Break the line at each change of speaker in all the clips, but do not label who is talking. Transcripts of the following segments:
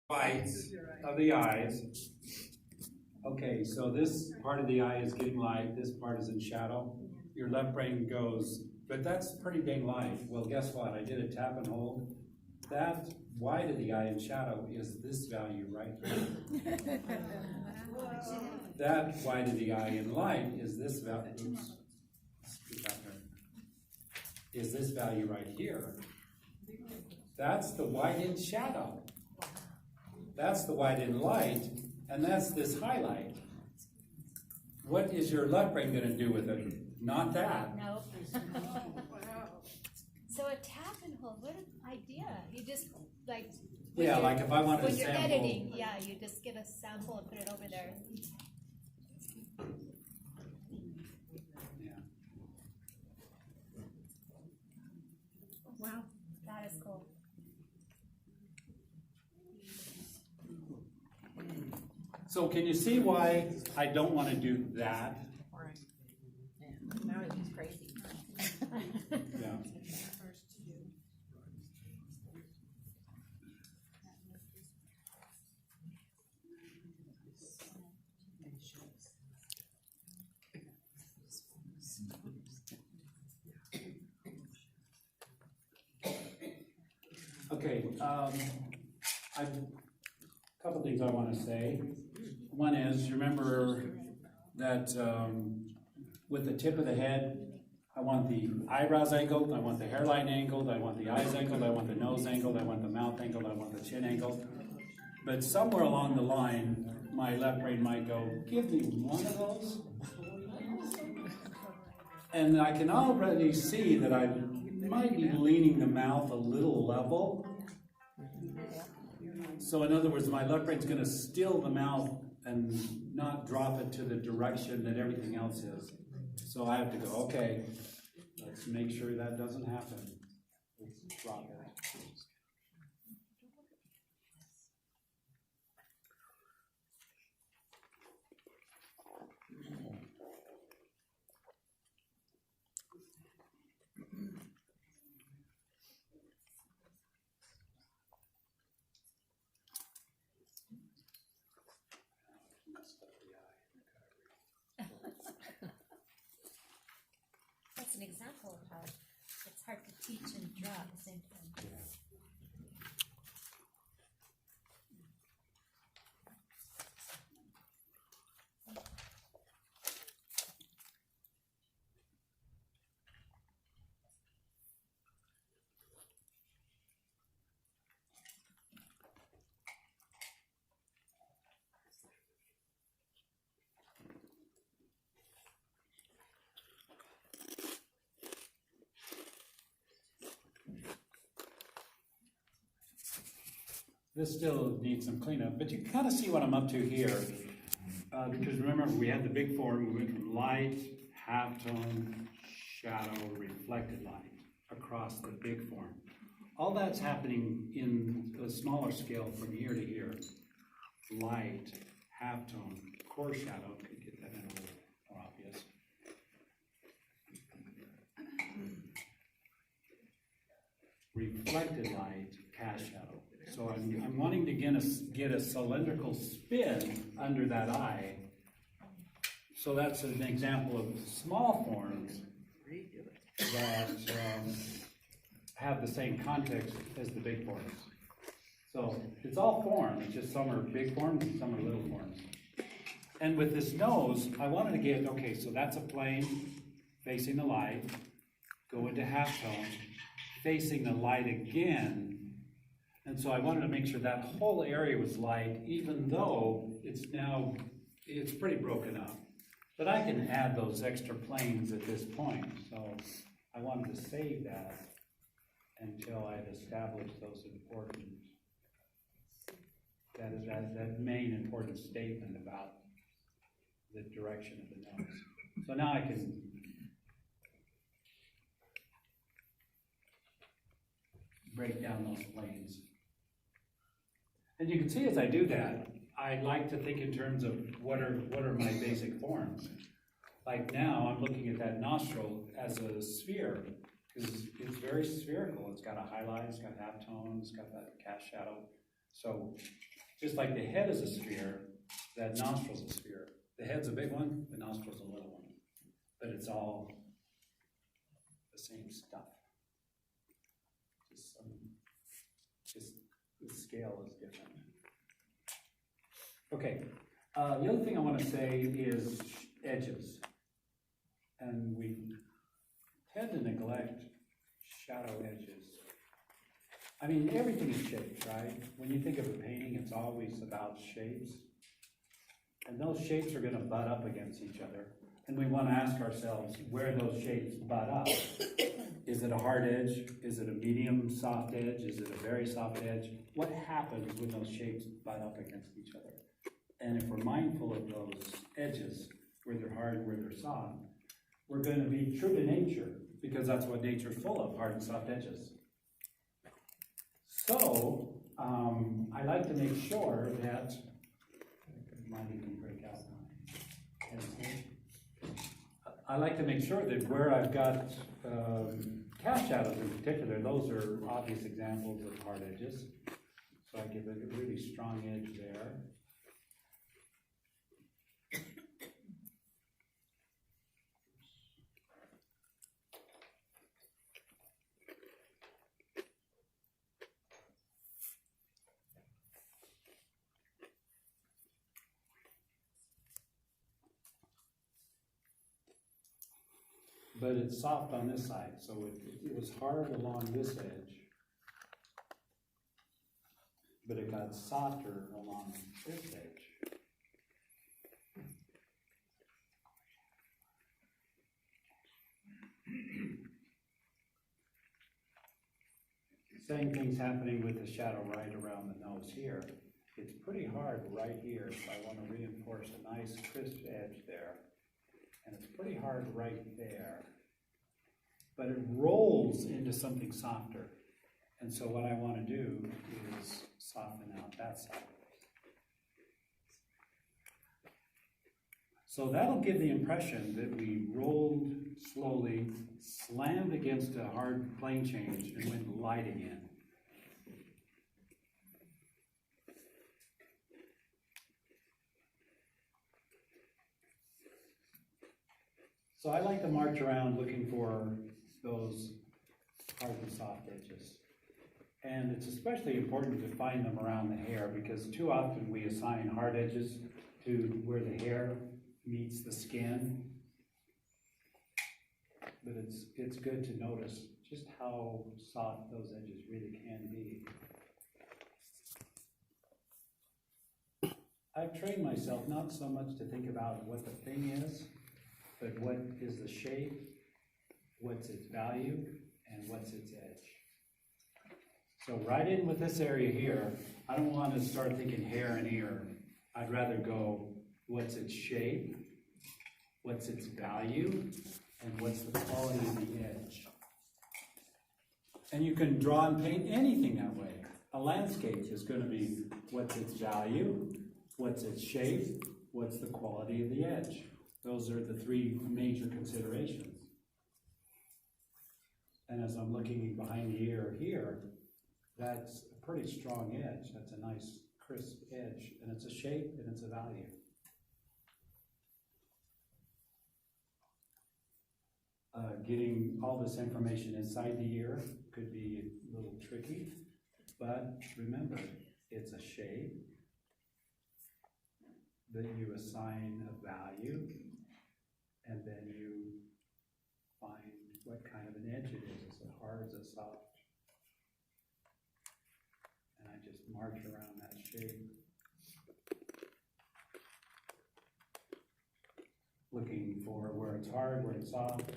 whites of the eyes. Okay, so this part of the eye is getting light, this part is in shadow. Your left brain goes, but that's pretty dang light. Well, guess what? I did a tap and hold. That white of the eye in shadow is this value right here. That white of the eye in light is this value. Oops. Is this value right here. That's the white in shadow. That's the white in light, and that's this highlight. What is your left brain going to do with it? Not that.
Nope. So a tap and hold, what an idea. You just like
Yeah, like if I wanted to
when you're
sample.
editing, yeah, you just get a sample and put it over there.
Yeah.
Wow, that is cool.
So can you see why I don't want to do that?
Right. Yeah. Now it's just crazy.
Yeah. Okay, a couple things I want to say. One is, remember that with the tip of the head, I want the eyebrows angled, I want the hairline angled, I want the eyes angled, I want the nose angled, I want the mouth angled, I want the chin angled. But somewhere along the line, my left brain might go, give me one of those. And I can already see that I might be leaning the mouth a little level. So in other words, my left brain's going to still the mouth and not drop it to the direction that everything else is. So I have to go, okay, let's make sure that doesn't happen. Let's drop it.
That's an example of how it's hard to teach and draw at the same time.
This still needs some cleanup, but you can kind of see what I'm up to here. Because remember, we had the big form, we went from light, halftone, shadow, reflected light across the big form. All that's happening in a smaller scale from here to here. Light, halftone, core shadow, could get that in a little more obvious. Reflected light, cast shadow. So I'm wanting to get a cylindrical spin under that eye. So that's an example of small forms that have the same context as the big forms. So it's all form, it's just some are big forms and some are little forms. And with this nose, I wanted to get, okay, so that's a plane facing the light, go into halftone, facing the light again. And so I wanted to make sure that whole area was light, even though it's pretty broken up. But I can add those extra planes at this point. So I wanted to save that until I'd established those important, that main important statement about the direction of the nose. So now I can break down those planes. And you can see as I do that, I like to think in terms of what are my basic forms. Like now, I'm looking at that nostril as a sphere, because it's very spherical. It's got a highlight, it's got halftone, it's got that cast shadow. So Just like the head is a sphere, that nostril's a sphere. The head's a big one, the nostril's a little one. But it's all the same stuff. Just the scale is different. Okay, the other thing I want to say is edges. And we tend to neglect shadow edges. I mean, everything is shapes, right? When you think of a painting, it's always about shapes. And those shapes are going to butt up against each other. And we want to ask ourselves where those shapes butt up. Is it a hard edge? Is it a medium soft edge? Is it a very soft edge? What happens when those shapes butt up against each other? And if we're mindful of those edges, where they're hard, where they're soft, we're going to be true to nature, because that's what nature's full of, hard and soft edges. So, I like to make sure that, might even break out my pencil. I like to make sure that where I've got cast shadows in particular, those are obvious examples of hard edges. So I give it a really strong edge there. But it's soft on this side, so it was hard along this edge. But it got softer along this edge. Same thing's happening with the shadow right around the nose here. It's pretty hard right here, so I want to reinforce a nice crisp edge there. And it's pretty hard right there. But it rolls into something softer. And so what I want to do is soften out that side. So that'll give the impression that we rolled slowly, slammed against a hard plane change, and went lighting in. So I like to march around looking for those hard and soft edges. And it's especially important to find them around the hair, because too often we assign hard edges to where the hair meets the skin. But it's good to notice just how soft those edges really can be. I've trained myself not so much to think about what the thing is, but what is the shape, what's its value, and what's its edge. So right in with this area here, I don't want to start thinking hair and ear. I'd rather go, what's its shape, what's its value, and what's the quality of the edge. And you can draw and paint anything that way. A landscape is going to be what's its value, what's its shape, what's the quality of the edge. Those are the three major considerations. And as I'm looking behind the ear here, that's a pretty strong edge. That's a nice crisp edge, and it's a shape and it's a value. Getting all this information inside the ear could be a little tricky, but remember, it's a shape that you assign a value, and then you find what kind of an edge it is. Is it hard? Is it soft? And I just march around that shape, looking for where it's hard, where it's soft.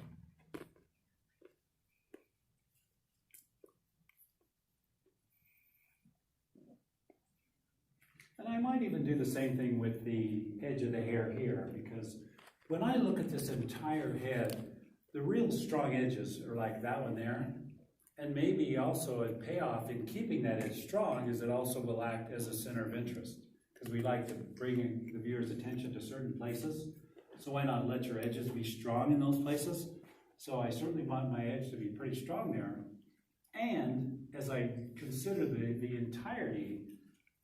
And I might even do the same thing with the edge of the hair here, because when I look at this entire head, the real strong edges are like that one there. And maybe also a payoff in keeping that edge strong is it also will act as a center of interest, because we like to bring the viewer's attention to certain places. So why not let your edges be strong in those places? So I certainly want my edge to be pretty strong there. And as I consider the entirety,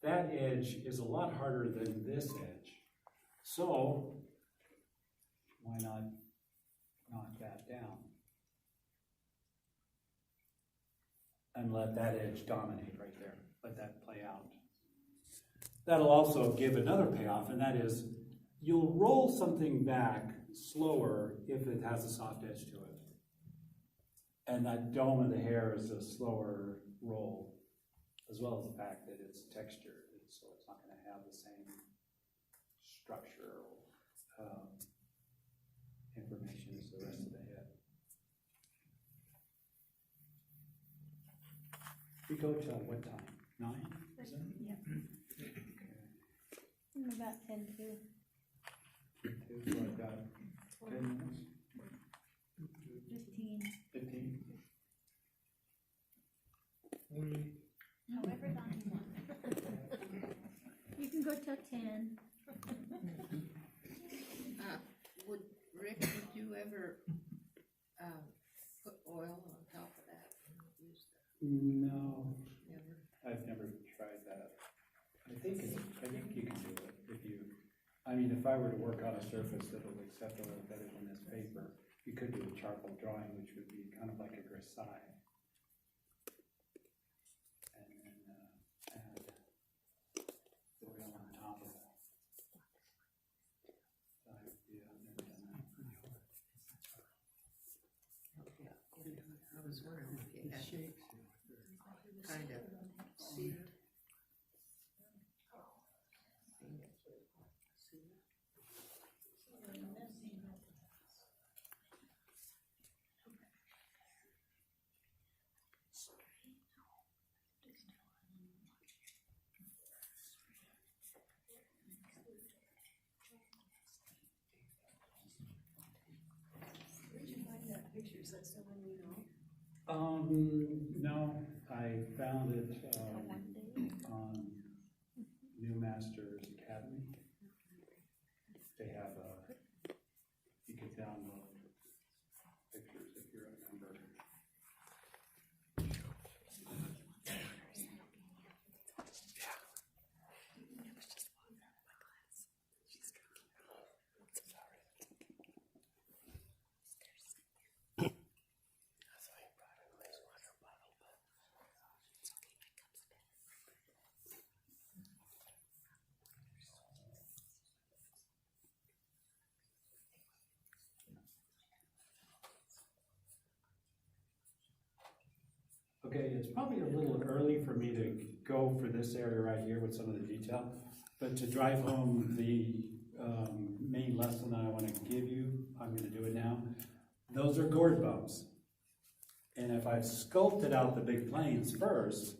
that edge is a lot harder than this edge. So, why not knock that down? And let that edge dominate right there, let that play out. That'll also give another payoff, and that is, you'll roll something back slower if it has a soft edge to it. And that dome of the hair is a slower roll, as well as the fact that it's textured, so it's not gonna have the same structural information as the rest of the head. We go till what time? 9? Is it?
Yep. About 10 too.
So I've got 10 minutes,
15.
15.
However long you want. You can go till 10.
Rick, would you ever, put oil on top of that and use
No,
that? Never?
I've never tried that. I think you can do it if you, I mean, if I were to work on a surface that'll accept a little better than this paper, you could do a charcoal drawing, which would be kind of like a grisaille. And then add the oil on top of that. I've never done that.
I was wondering if you had kind of seed. Where'd you find that picture? Is that someone we know?
No, I found it on New Masters Academy. They have you can download pictures if you remember. Okay, it's probably a little early for me to go for this area right here with some of the detail, but to drive home the main lesson that I want to give you, I'm going to do it now. Those are gourd bumps. And if I've sculpted out the big planes first,